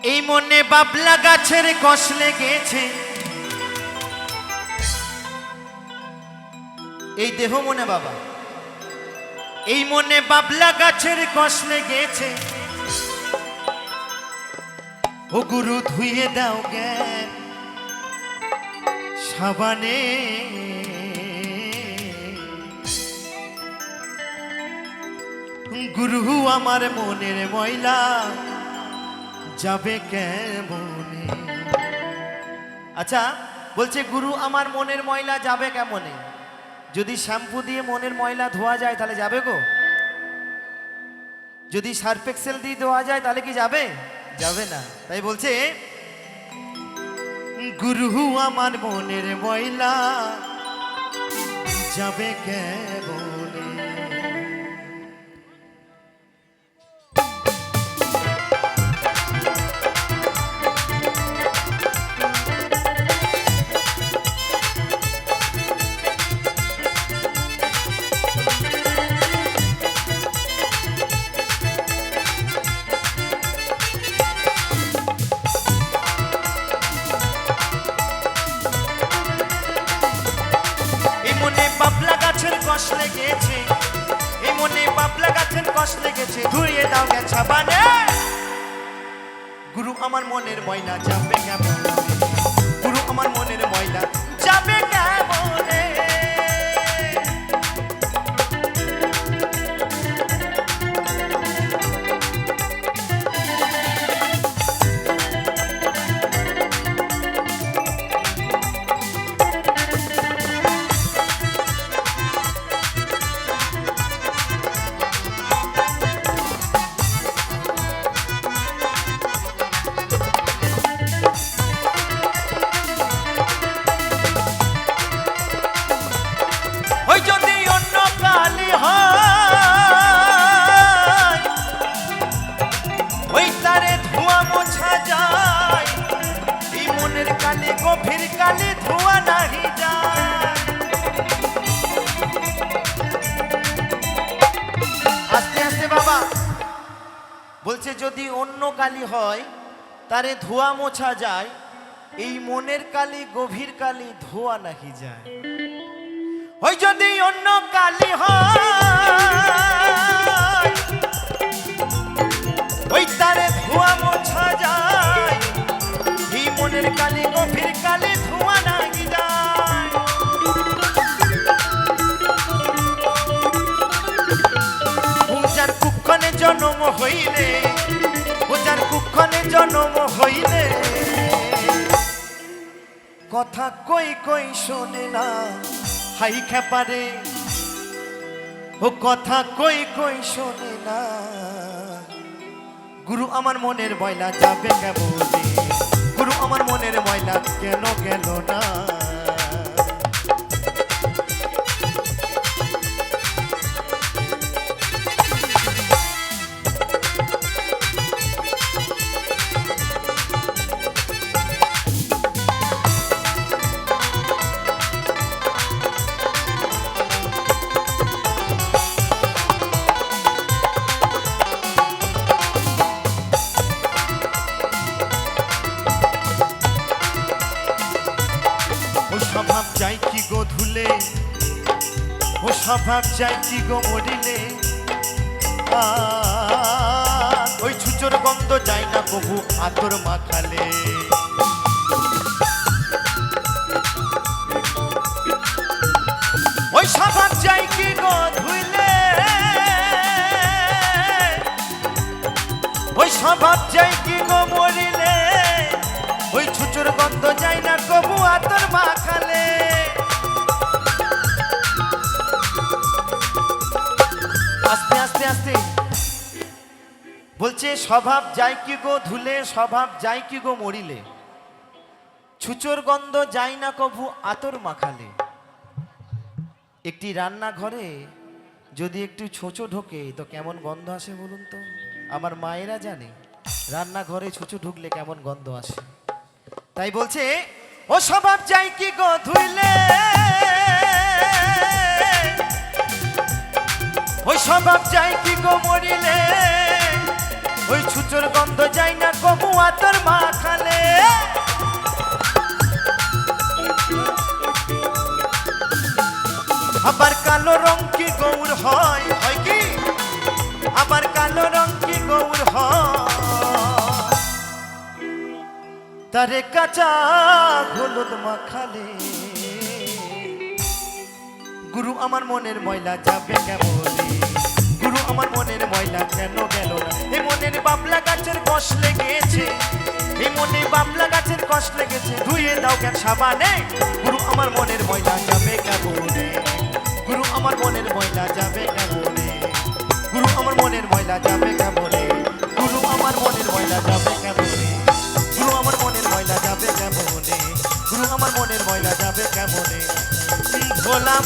এই মনে বাবলা গাছের কষ লেগেছে, এই দেহ মনে বাবা, এই মনে বাবলা গাছের কষ লেগেছে। ও গুরু ধুইয়ে দাও জ্ঞান সাবানে, গুরু আমার মনের ময়লা যাবে কেমনে। আচ্ছা বলছে গুরু আমার মনের ময়লা যাবে কেমনে? যদি শ্যাম্পু দিয়ে মনের ময়লা ধোয়া যায় তাহলে যাবে গো? যদি সার্ফ এক্সেল দিয়ে ধোয়া যায় তাহলে কি যাবে? যাবে না। তাই বলছে গুরু আমার মনের ময়লা যাবে কেমনে। কষ লেগেছে, এই মনে বাবলা গাছের কষ লেগেছে, ধুইয়ে দাও জ্ঞান সাবানে, গুরু আমার মনের ময়লা যাবে কেমনে, গুরু আমার মনের ময়লা যাবে কেমনে। গভীর কালে ধোয়া নাহি যায়। আস্তে আস্তে বাবা বলছে যদি অন্য কালি হয় তারে ধোয়া মোছা যায়, এই মনের কালি গভীর কালি ধোয়া নাহি যায়। ওই যদি অন্য কালি হয় ওই তারে ধোয়া মোছা যায়, এই মনের কালি গভীর কালি ধোয়া নাহি যায়। পূজার কুক্ষণে জন্ম হইলে, পূজার কুক্ষণে জন্ম হইলে, কথা কই কই শোনে না হাই খেপারে, ও কথা কই কই শোনে না, গুরু আমার মনের ময়লা যাবে কেমনে, গুরু আমার মনের ময়লা কেন গেল না। স্বভাব যাই কি গো ধুলে, ও স্বভাব যাই কি গো মরিলে, ওই ছুচোর গন্ধ যায় না কবু আতর মাখালে। ওই স্বভাব যাই কি গো ধুলে, ওই স্বভাব যাই কি গো মরিলে, ওই ছুচোর গন্ধ যায় না কবু আতর মাখালে। আস্তে আস্তে আস্তে বলছে স্বভাব যায় কি গো ধুলে, স্বভাব যায় কি গো মরিলে, ছুচোর গন্ধ যায় না কবু আতর মাখালে। একটি রান্নাঘরে যদি একটু ছোচো ঢোকে তো কেমন গন্ধ আসে বলুন তো? আমার মায়েরা জানে রান্নাঘরে ছুচো ঢুকলে কেমন গন্ধ আসে। তাই বলছে ও স্বভাব যাই কি গো ধুইলে, ওই স্বভাব যাই কি গো মরিলে, ওই ছুচোর গন্ধ যায় না কবু আতর মাখালে। আবার কালো রং কি গৌর হয়, হয় কি? আবার কালো রং কি গৌর হয়? তারে কাঁচা হলুদ মাখালে। গুরু আমার মনের ময়লা যাবে কেমনে? গুরু আমার মনের ময়লা কেন গেল না? এই মনের বাবলা গাছের কষ লেগেছে, এই মনে বাবলা গাছের কষ লেগেছে, ধুয়ে দাও কেন সাবানে? গুরু আমার মনের ময়লা যাবে কেমনে? গুরু আমার মনের ময়লা যাবে কেমনে? গুরু আমার মনের ময়লা যাবে কেমনে? গুরু আমার মনের ময়লা যাবে কেমনে? গুরু আমার মনের ময়লা যাবে কেমনে? গুরু আমার মনের ময়লা যাবে কেমনে? ভোলা